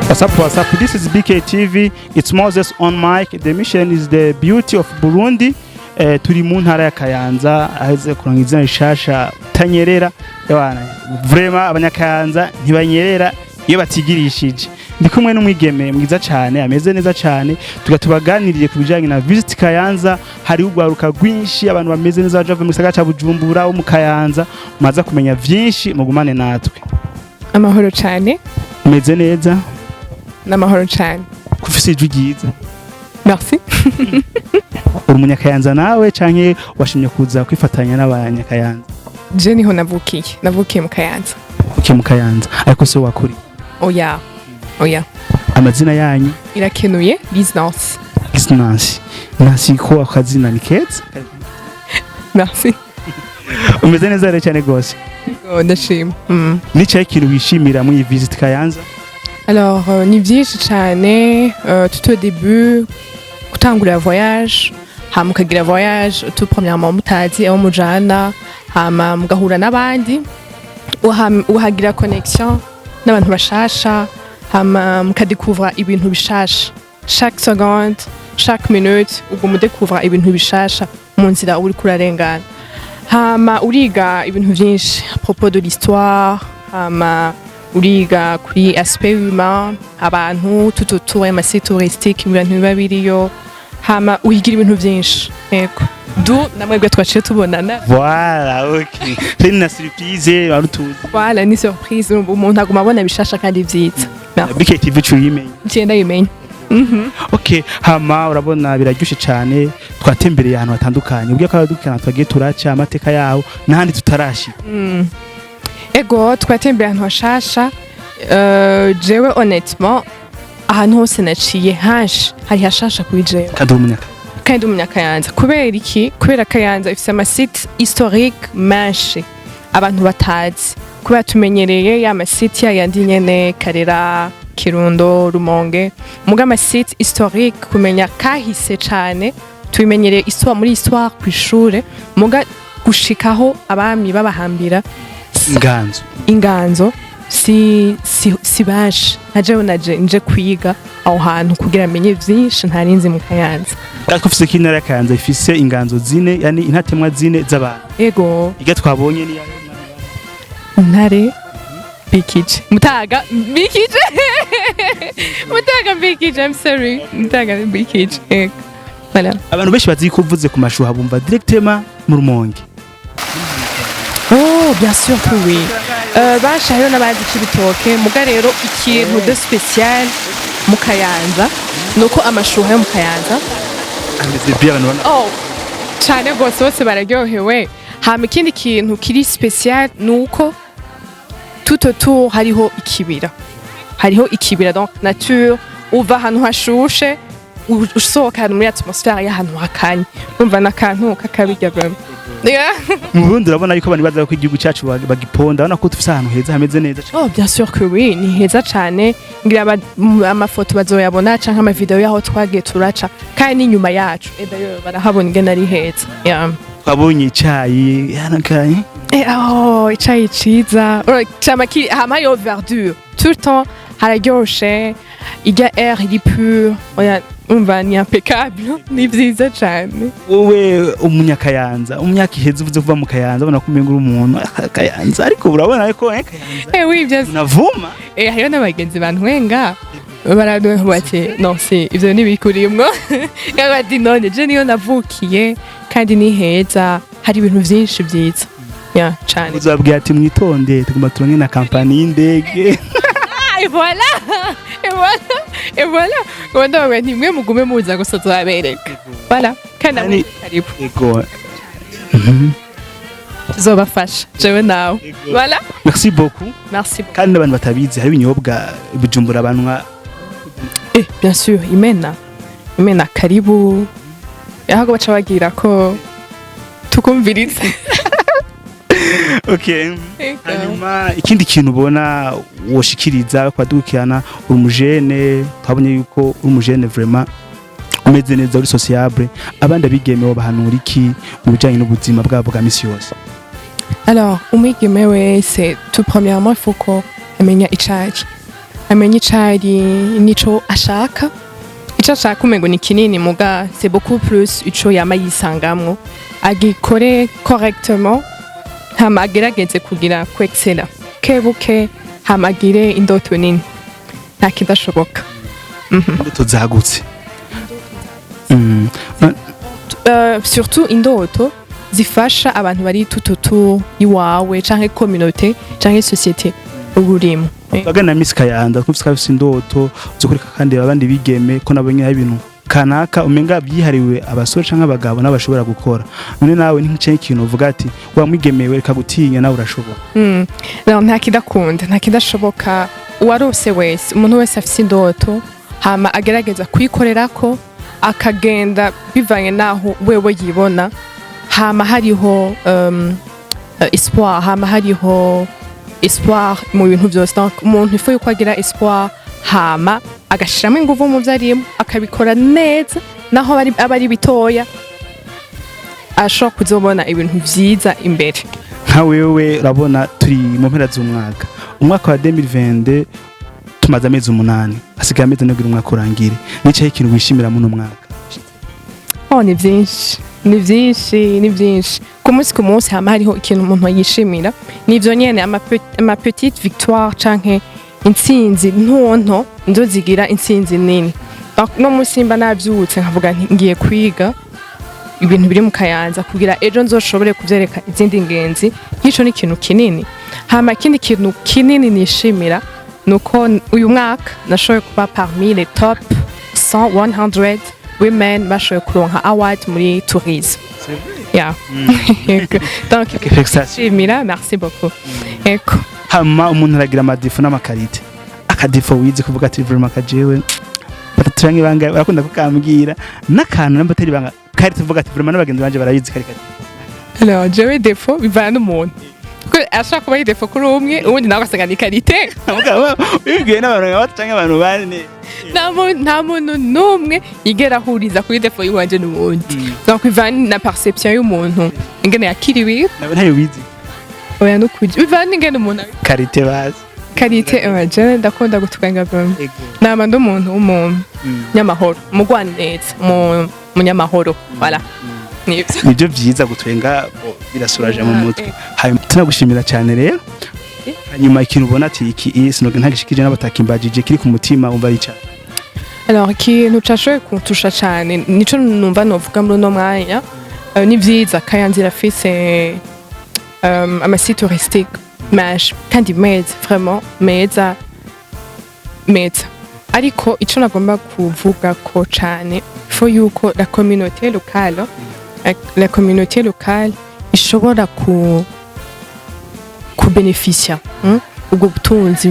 What's up? This is BKTV. It's Moses on mic. The mission is the Beauty of Burundi. Turi mu ntara ya Kayanza aheze kuronka izina rishasha tanyerera yabana vraiment abanyakayanza ntibanyerera iyo batigirishije. Ndi kumwe n'umwigeme mwiza cyane ameze neza cyane tugatubaganiriye kubijanye na Visit Kayanza. Hari ugwaruka rwinshi abantu bameze neza baje mu gisagara ca Bujumbura wo mu Kayanza maza kumenya vyinshi mugumane natwe. Amahoro cyane Umeze neza n'amahoro cyane kufise ijwi ryiza. Merci. Uri umunyakayanza nawe canke washimye kuza kwifatanya n'abanyakayanza? Je niho navukiye mu Kayanza. Mu Kayanza ariko se wakuri? Oya. Amazina yanyu? Irakenuye Business. Nasi ko akazina ni keza? Merci. Umeze neza rero cyane gose. Ndashima. Ni cyahe kintu wishimira muri Visit Kayanza? Alors ni byinshi cyane tout au début gutangura voyage hama ukagira voyage tout premièrement mutazi aho mujana hama mugahura n'abandi uhagira connexion n'abantu bashasha hama mukadécouvrir ibintu bishasha chaque seconde chaque minute uguma découvrir ibintu bishasha mu nzira uri kurarengana hama uriga ibintu byinshi à propos de l'histoire hama uriga kuri aspect humain abantu tout autour y'amasite touristique ibintu biba biriyo hama uhigira ibintu byinshi yego du namwebwe twaciye tubonana voilà okay c'est une surprise barutuzi voilà ni surprise umuntu aguma abona bishasha kandi vyiza BKTV cyuyimenye cyenda yimenye okay hama urabona biraryushe cyane twatembereye ahantu hatandukanye ubwo akadukana twagiye turaca amateka yaho nahandi tutarashi ego twatembera ahantu hashasha jewe honnêtement ahantu hose naciye hashi hari hashasha kuri jewe kandi umunyakayanza kubera iki kubera Kayanza ifite amasite historique menshi abantu batazi kubera tumenyereye ya masite yandi nyene Karera Kirundo Rumonge muga amasite historique kumenya kahise cyane tumenyereye histoire ku ishure muga gushikaho abami babahambira inganzo si baje naje nje kwiga aho hantu kugira amenye vyinshi ntarinzi mu Kayanza ariko ufise kinara ya Kayanza ifise inganzo zine yani intatemwa zine z'abantu ego iga twabonye ni ntare bikije mutaga bikije I'm sorry mutaga bikije ego voilà abantu benshi bazi ko uvuze ku mashuha bumva directement mu Rumonge. Oh, bien sûr que oui. Bashayo n'abandi kibitoke muga rero ikintu de spécial mu Kayanza nuko amashuha yo mu Kayanza ameze bien none. Oh, cyane gose bose bararyohewe. Hama ikindi kintu kiri spécial nuko tout autour hariho ikibira donc nature uva ahantu hashushe usohoka muri atmosphere y'ahantu hakanye umva nakantu kakabirya vraiment. Mu Burundi urabona yuko abantu baza ko igihugu cyacu bagiponda urabona ko tufise ahantu heza hameze neza cyane. Oh bien sûr que oui ni heza cyane ngira amafoto bazoyabona canke ama video yaho twagiye turaca kandi inyuma yacu d'ailleurs barahabona ingene ari heza. Twabonye icayi yanakaye icayi ciza chamaki hama yo verdure tout le temps hararyoshe irya air iri pure umva ni impeccable ni vyiza cyane. Wowe umunyakayanza umyaka iheze uvuze kuva mu Kayanza ubona ko umenga uri umuntu Kayanza ariko urabona ko Kayanza oui bien unavuma hariyo n'abagenzi bantwenga baraduwe bati non si ivyo nibikurimwo yabadi none je niyo navukiye kandi ni heza hari ibintu vyinshi vyiza cyane uzabwiye ati mwitonde tuguma turonke na kampani y'indege et voilà wanda wewe nimwe mugume muza gusa tuzabereka voilà kandi karibu ego tuzobafasha jewe nawe voilà merci beaucoup kandi n'abantu batabizi hari ibinyobwa Bujumbura banwa bien sûr imena karibu yahago baca bagira ko tukumviriza. Okay. Hanyuma ikindi kintu ubona woshikiriza kwadukirana urumujene twabonye yuko urumujene vraiment umeze neza uri sociable abandi abigemewe bahanura iki mu bijanye n'ubuzima bwabo bwa misi yose? Alors umwigemewe c'est tout premièrement il faut ko amenya icayi amenye icari nico ashaka ico ashaka umengo ni kinini muga c'est beaucoup plus ico yama yisangamwo agikore correctement hama agerageze kugira ku excella kebuke hama agire indoto nini nta kidashoboka indoto zagutse surtout indoto zifasha abantu bari tututu iwawe canke communauté canke société ururimo bagana Miss Kayanza kufisa bafise indoto zo kureka kandi abandi bigeme ko nabonye hari ibintu kanaka umenga byihariwe abasore canke abagabo n'abashobora gukora none nawe ntice ikintu uvuga ati wa mwigemewe reka gutinya nawe urashobora no nta kidashoboka uwarose wese umuntu wese afise indoto hama agerageza kuyikorerako akagenda bivanye naho wewe yibona hama hariho espoir hama hariho espoir mu bintu byose donc umuntu ifu yuko agira espoir hama agashiramo ingufu mu vyarimo akabikora neza naho abari bitoya ashobora kuzobona ibintu vyiza imbere nka wewe urabona turi mu mpera z'umwaka umwaka wa 2022 tumaze amezi 8 asigaye amezi n'ubwira umwaka urangire nicaye ikintu wishimira mu mwaka ni byinshi ku munsi hama hariho ikintu umuntu yishimira nivyo nyene ama petite victoire canke intsinzi ntonto ndo zigira intsinzi nini no musimba navyutse nkavuga ngiye kwiga ibintu biri mu Kayanza kugira ejo nzoshobore kuvyereka izindi ngenzi nk'ico ni ikintu kinini hama ikindi kintu kinini nishimira nuko uyu mwaka nashoboye kuba parmi les top 100 women bashoboye kuronka award muri tourisme yeah donc nishimira merci beaucoup eko hama umuntu aragira amadifu n'amakarite akadifu wize kuvuga ati vraiment kajewe bataturange banga barakunda kukambwira n'akantu n'ambatari banga karite uvuga ati vraiment n'abagenzi banje barayizi karikati alors jewe defo bivana n'umuntu ko ashaka kuba defo kuri umwe ubundi nawe agasanga ni karite ubwiye n'abantu batanga abantu bane nta muntu n'umwe yigera ahuriza kuri defo y'uwanje n'ubundi donc bivana na perception y'umuntu ingene yakiriwe nawe ntayo wizi oya n'ukuri bivana ingene umuntu karite bazi karite jewe ndakunda gutwenga vraiment nama ndo umuntu w'umunyamahoro umugwaneza umunyamahoro voilà nibyo byiza gutwenga birasuraje mu mutwe tunagushimira cyane rero hanyuma ikintu ubona ati iki sinoge ntagishikije n'abatakimbajije kiri ku mutima umva ari cyane alors ikintu cashoye kuntusha cyane nico numva novuga muri no mwanya ni byiza Kayanza irafise amasite touristique menshi kandi meza vraiment meza ariko ico nagomba kuvuga ko cyane fo yuko la communauté locale ishobora kubeneficia ubwo butunzi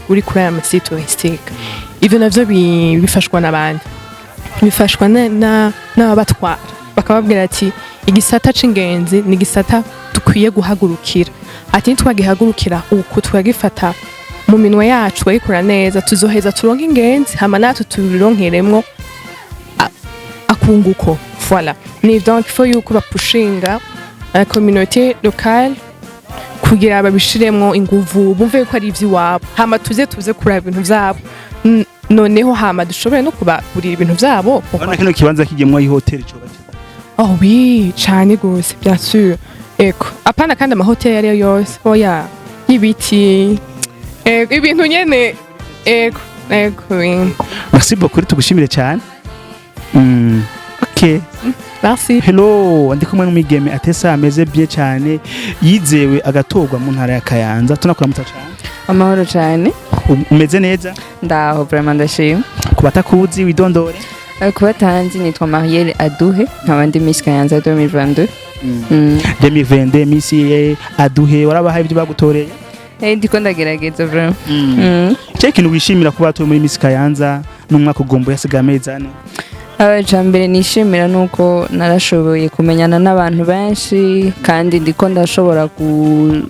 buri kuri aya masite touristique ivyo navyo bifashwa n'abandi bifashwa n'ababatwara bakababwira ati igisata c'ingenzi ni igisata dukwiye guhagurukira ati ntitwagihagurukira uko twagifata mu minwe yacu twayikora neza tuzoheza turonke ingenzi hama natwe tubironkeremwo akunguko voilà ni donc faut yuko bapushinga la communauté locale kugira babishiremwo inguvu bumve ko ari ivy'iwabo hama tuze kuraba ibintu vyabo noneho hama dushobore no kubaburira ibintu vyabo ubona kino kibanza kigemwa ihoteli cyo baje oh oui cyane gose bien sûr eko apana kandi amahoteli ariyo yose oya ibiti ibintu nyene eko merci beaucoup tugushimire cyane okay merci hello ndi kumwe n'umigeme atesa ameze bien cyane yizewe agatogwa mu ntara ya Kayanza tunakuramutsa cyane amahoro cyane umeze neza ndaho vraiment ndashima kubatakuzi widondore kubatanzi nitwa Marielle Aduhe nkabandi Miss Kayanza 2022 2022 Miss Aduhe warabahaye ibyo bagutoreye ndiko ndagerageza vraiment cyo kintu wishimira kuba batuye muri Miss Kayanza n'umwaka ugombo yasigaye amezi ane Jambere nishimira nuko narashoboye kumenyana n'abantu benshi kandi ndiko ndashobora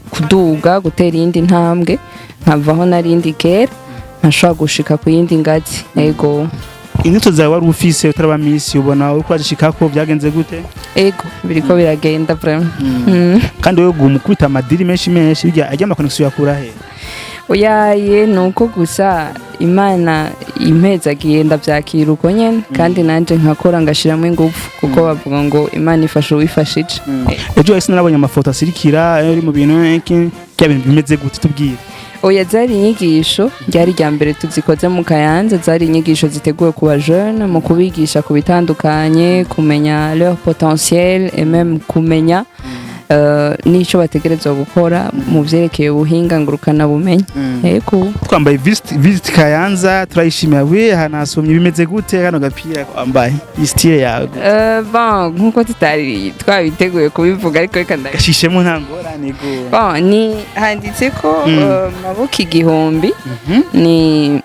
kuduga gutera iyindi ntambwe nkavaho narindi kera nkashobora gushika ku yindi ngazi ego inito zawe wari ufise utaraba Miss ubona uri kwashika ko byagenze gute ego biriko biragenda vraiment kandi wewe gumukubita amadiri menshi bijya ajya ama connection yakura he oyaye nuko gusa imana impezagiye ndavyakira uko nyene kandi nanje nkakora ngashiramo ingufu kuko bavuga ngo imana ifasha uwifashije. Ejo ese narabonye amafoto asirikira ari mu bintu iki byabintu bimeze gute tubwire. Oya zari inyigisho ryari rya mbere tuzikoze mu Kayanza, zari inyigisho ziteguwe ku ba Jeunes mu kubigisha ku bitandukanye, kumenya leur potentiel et même kumenya nico bategerezwa gukora mu vyerekeye ubuhinga ngurukana bumenyi. Yego twambaye Visit Kayanza turayishimira we hanasomye bimeze gute hano gapira kwambaye istile yawe. Bon nkuko tutari twabiteguye kubivuga ariko reka ndashishemo ntangorane go. Bon ni handitse ko maboko igihumbi ni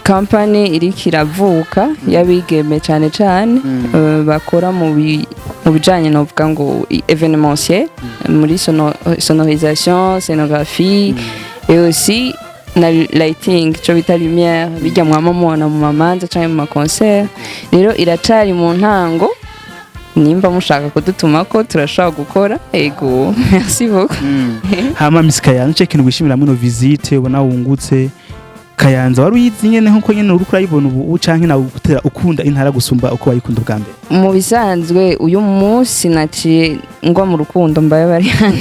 company iri kiravuka yabigeme cyane cyane bakora mu bijanye no vuga ngo événementiel muri sonorisation, scénographie et aussi na lighting cyo bita lumière bijya mwamamona mu mamanza cyangwa mu maconcert. Rero iracari mu ntango nimba mushaka kudutuma ko turashaka gukora. Ego merci beaucoup. Hama Miss Kayanza cyo kintu wishimira muri visite ubona wungutse Kayanza wari uyizi nyene nkuko nyene uri kurayibona ubu canke nawe gutera ukunda intara gusumba uko wayikunda bwa mbere. Mu bisanzwe uyu munsi naciye ngwa mu rukundo mbaye bari hano.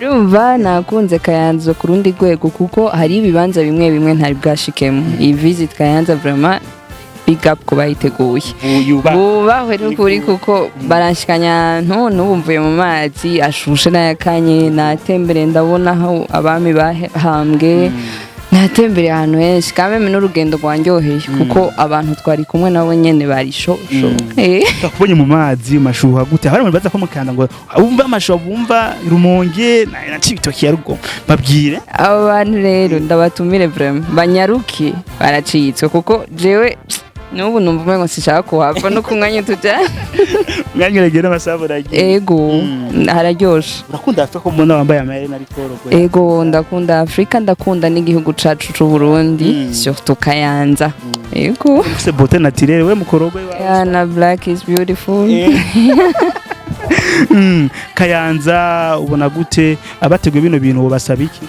Rumva nakunze Kayanza ku rundi rwego kuko hari ibibanza bimwe bimwe ntari bwashikemo. Iyi Visit Kayanza vraiment big up ko bayiteguye. Bubahwe n'ukuri kuko baranshikanya n'ubumvuye mu mazi ashushe n'ayakanye natembere ndabona aho abami bahambwe. Natembere ahantu henshi kameme n'urugendo rwanyoheye kuko abantu twari kumwe nabo nyene bari shosho. Takubonye mu mazi mashuha gute hari baza ko mukanda ngo bumva amashuha bumva Rumonge na Cibitoki ya Rugo babwire abo bantu rero ndabatumire vraiment banyaruki baracitse kuko jewe nubu numva umengo sishaka kuhava no kumwanya tuja mwanyeregera amasaburagiye. Ego hararyoshe. Urakunda Afrika ko mbona wambaye amayeri na rikoro. Ego ndakunda Afrika ndakunda n'igihugu cacu c'u Burundi surtout Kayanza. Ego c'est beauté naturelle we mukorogwe wawe. Yeah, na black is beautiful. Kayanza ubona gute abateguye bino bintu basaba iki?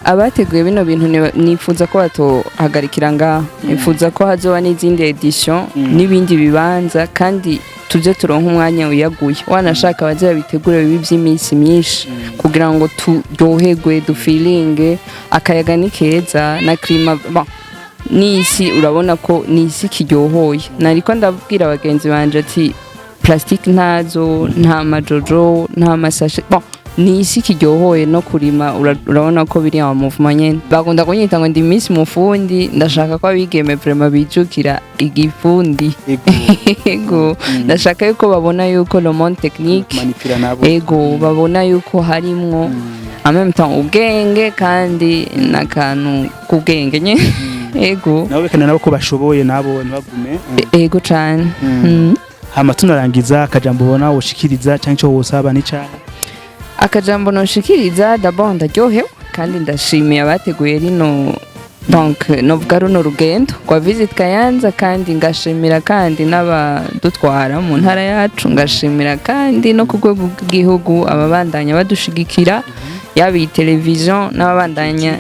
Abateguye bino bintu nifuza ko batohagarikira ngaho, nifuza ko hazoba n'izindi edition n'ibindi bibanza kandi tuje turonka umwanya uyaguye. Wanashaka baze bitegure bibi by'iminsi myinshi kugira ngo turyoherwe dufilinge akayaga ni keza na klima n'isi urabona ko n'isi kiryohoye. Nariko ndabwira abagenzi banje ati plastic ntazo nta majojo nta masashe n'isi kiryohoye no kurima urabona ko biri mu movement nyene. Bagunda kunyita ngo ndi Miss Mufundi ndashaka ko abigeme vraiment bijukira igifundi. Ego ndashaka yuko babona yuko le monde technique ego babona yuko harimwo en même temps ubwenge kandi nakantu kubwenge nye. Ego nawe bekana nabo ko bashoboye nabo nibagume. Ego cyane. Hama tunarangiza akajambo ubona woshikiriza cyangwa cyo wosaba ni cyane. Akajambo noshikiriza d'abord ndaryohewe kandi ndashimiye abateguye rino donc novuga runo rugendo kwa Visit Kayanza kandi ngashimira kandi n'abadutwara mu ntara yacu ngashimira kandi no ku rwego rw'igihugu ababandanya badushigikira yabi television n'ababandanya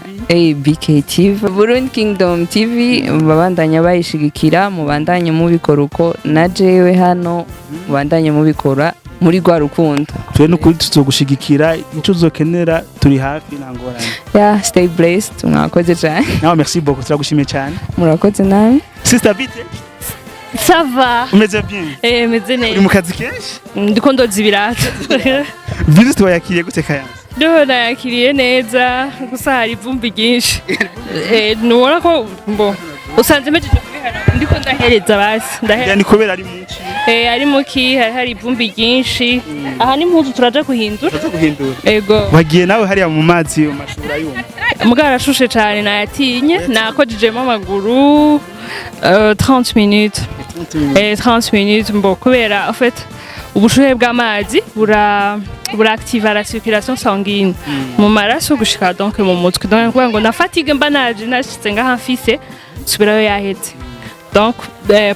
BKTV Burundi Kingdom TV babandanya bayishigikira mu bandanye mu bikoruko na jewe hano bandanye mu bikora muri gwa rukundo. Twe n'ukuri tuzogushigikira icyo uzokenera turi hafi ntangorane. Yeah, stay blessed. Mwakoze cyane. Nawe merci beaucoup turagushimiye cyane. Murakoze nawe. Sister Vite. Ça va. Umeze bien? Meze neza. Uri mu kazi kenshi? Ndiko ndoza ibirato. Visit wayakiriye gute Kayanza? Ndabona yakiriye neza gusa hari ivumbi ryinshi. Nubona ko usanze mejeje kubihana ndiko ndahereza basi. Ndahera kubera ari muki. Ari muki hari ivumbi ryinshi. Aha ni impuzu turaje kuhindura. Ego. Wagiye nawe hariya mu mazi yo mashura yumva. Mbwa arashushe cyane nayatinye nakojejemo amaguru 30 minutes. 30 minutes mbo kubera en fait ubushuhe bw'amazi buractiva la circulation sanguine mu maraso gushika donc mu mutwe donc ngo na fatigue mba naje nashitse ngaha mfise subirayo yahetse donc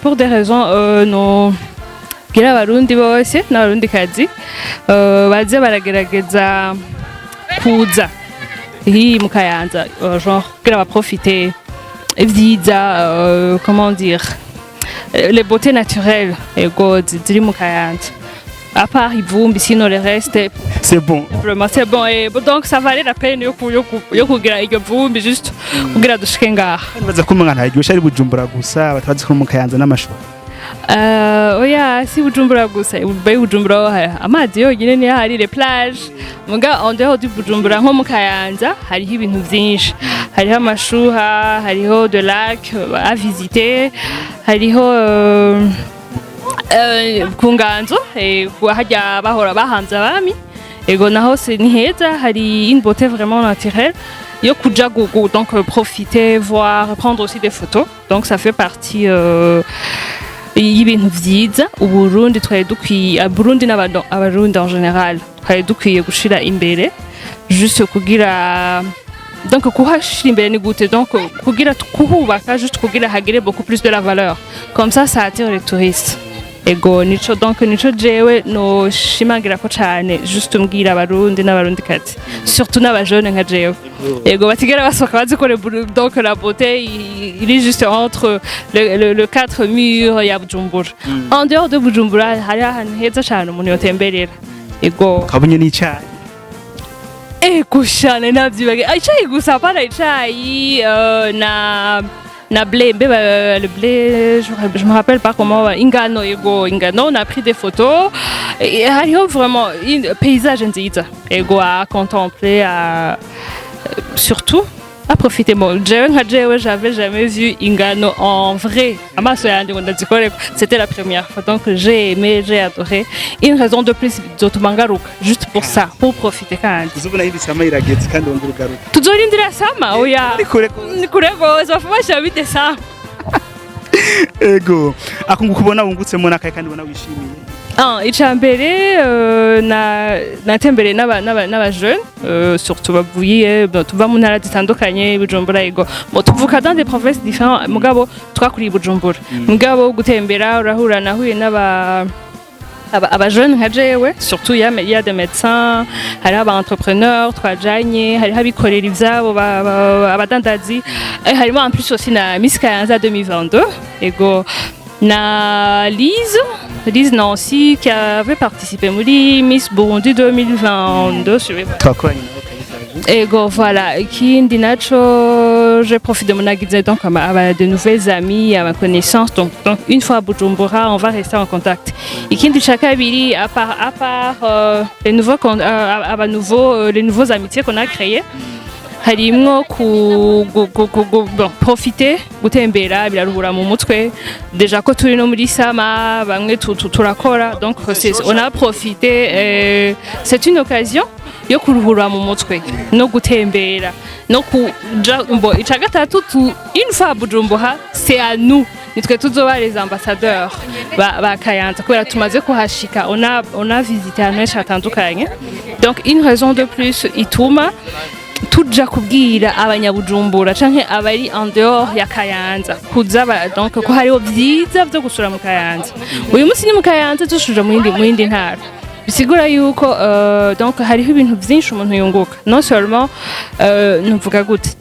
pour des raisons no gira abarundi bose n'abarundi kazi baze baragerageza kuza hi mu Kayanza genre kugira baprofite vyiza comment dire les beautés naturelles ego ziri mu Kayanza. À part ivumbi, sinon le reste c'est bon. Vraiment c'est bon et donc ça valait la peine yo kugira iryo vumbi juste kugira dushike ngaha. Baza kumanga ntaryosha ari Bujumbura gusa batabazi ko mu Kayanza n'amashu. Oya si Bujumbura gusa Bujumbura amazi yonyine ni hari les plages muga en dehors du Bujumbura nko mu Kayanza hariho ibintu byinshi hariho amashuha hariho de lac à visiter hariho ku nganzo hajya bahora bahanze abami ego naho se ni heza hari une beauté vraiment naturelle yo kuja donc profiter voir prendre aussi des photos donc ça fait partie y'ibintu vyiza uburundi twari dukwiye Burundi n'abarundi en général twari dukwiye gushira imbere juste kugira donc kuhashira imbere ni gute donc kugira kuhubaka juste kugira hagire beaucoup plus de la valeur comme ça attire les touristes ego nico donc nico jewe no shimangira ko cyane juste mbwira abarundi n'abarundi kati surtout n'abajone nka jewe ego batigera basoka bazikore donc la beauté il est juste entre le quatre murs ya Bujumbura en dehors de Bujumbura hari ahantu heza cyane umuntu yotemberera ego kabunye n'icyayi ego cyane navyibage icyayi gusa para icyayi na blé, le blé, je me rappelle pas comment, ingano, on a pris des photos, et il y a vraiment un paysage nziza, à contempler, surtout à profiter. Moi, j'avais jamais vu ingano en vrai. C'était la première fois, donc j'ai aimé, j'ai adoré. Une raison de plus, juste pour ça, pour profiter quand même. Tuzorindira sama, oya. Nikurego, zofuma shabite sama. Ego, akungu kubona wungutsemo nakaye kandi ubona wishimiye. Icambere natembere n'aba jeunes surtout bavuye tuva mu ntara zitandukanye Bujumbura ego tuvuka dans des provinces différentes mugabo twakuriye Bujumbura mugabo gutembera urahura nahuye aba jeunes nka jewe surtout il y a des médecins hari aba entrepreneurs twajanye hari abikorera ivyabo abadandazi harimo en plus aussi na Miss Kayanza 2022 ego na Lise Nancy qui avait participé muri Miss Burundi 2022 ego voilà ikindi naco je profite de mon aguize donc à de nouvelles amies à ma connaissance donc une fois à Bujumbura on va rester en contact ikindi chakabiri à part les nouveaux amitiés qu'on a créés harimwo profiter gutembera biraruhura mu mutwe déjà ko turi no muri sama bamwe turakora donc on a profité c'est une occasion yo kuruhura mu mutwe no gutembera no kuja ica gatatu une fois Bujumbura c'est à nous nitwe tuzoba les ambassadeurs ba Kayanza kubera tumaze kuhashika on a visité ahantu henshi hatandukanye donc une raison de plus ituma tuja kubwira abanyabujumbura canke abari en dehors ya Kayanza kuza donc ko hariho vyiza byo gusura mu Kayanza uyu munsi ni mu Kayanza tushuje mu yindi ntara bisigura yuko donc hariho ibintu vyinshi umuntu yunguka non seulement nuvuga gute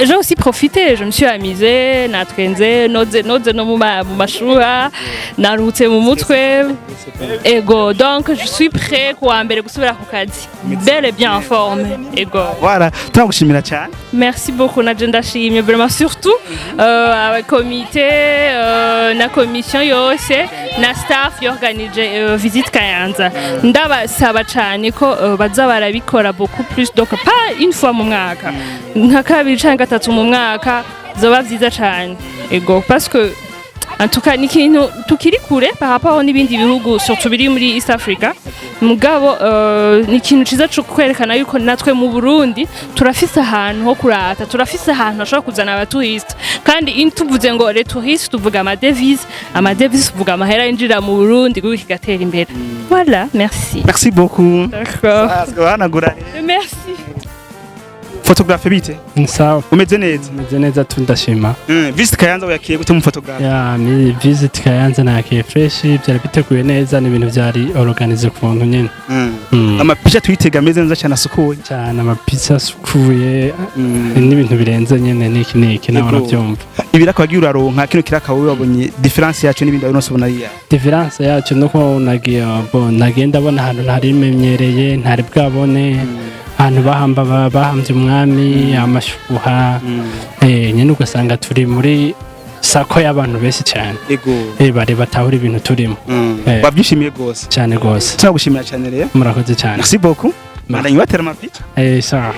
j'ai aussi profité, je me suis amusée, natwenze, noze no mu mashura, narutse mu mutwe. Ego, donc je suis prêt kuwa mbere gusubira ku kazi. Belle et bien en forme. Ego. Voilà, turagushimira cyane. Merci beaucoup naje ndashimye vraiment surtout comité na commission yose na staff yorganije Visit Kayanza. Ndabasaba cyane ko baza barabikora beaucoup plus donc pas une fois mu mwaka. Nka kabiri gatatu mu mwaka zoba vyiza cyane ego parce que en tout cas ni kintu tukiri kure par rapport n'ibindi bihugu surtout biri muri East Africa mugabo ni kintu ciza cyo kwerekana yuko natwe mu Burundi turafise ahantu ho kurata turafise ahantu ashobora kuzana abatouriste kandi tuvuze ngo les touristes tuvuga amadevize tuvuga amahera yinjira mu Burundi kuko kigatera imbere voilà merci beaucoup d'accord merci. photographe bite Sawa. umeze neza Meze neza tundashima. Visit Kayanza uyakiye gute mu photographe Ya ni Visit Kayanza nakiye fresh byari biteguye neza n'ibintu byari organize ku buntu nyene. amapicha twitega ameze neza cyane asukuye Cyane amapizza asukuye n'ibintu birenze nyene niki nawe urabyumva. ibiraka wagiye uraronka kino kiraka wowe wabonye difference yacu n'ibindi wari ubona iya Difference yacu nuko nagiye nagenda abona ahantu ntari menyereye ntari bwabone ahantu bahambye umwami amashuha nyene ugasanga turi muri sako y'abantu benshi cyane bari batahura ibintu turimo babyishimiye gose cyane gose turagushimira cyane rero murakoze cyane merci beaucoup Madame Waterma Picha sawa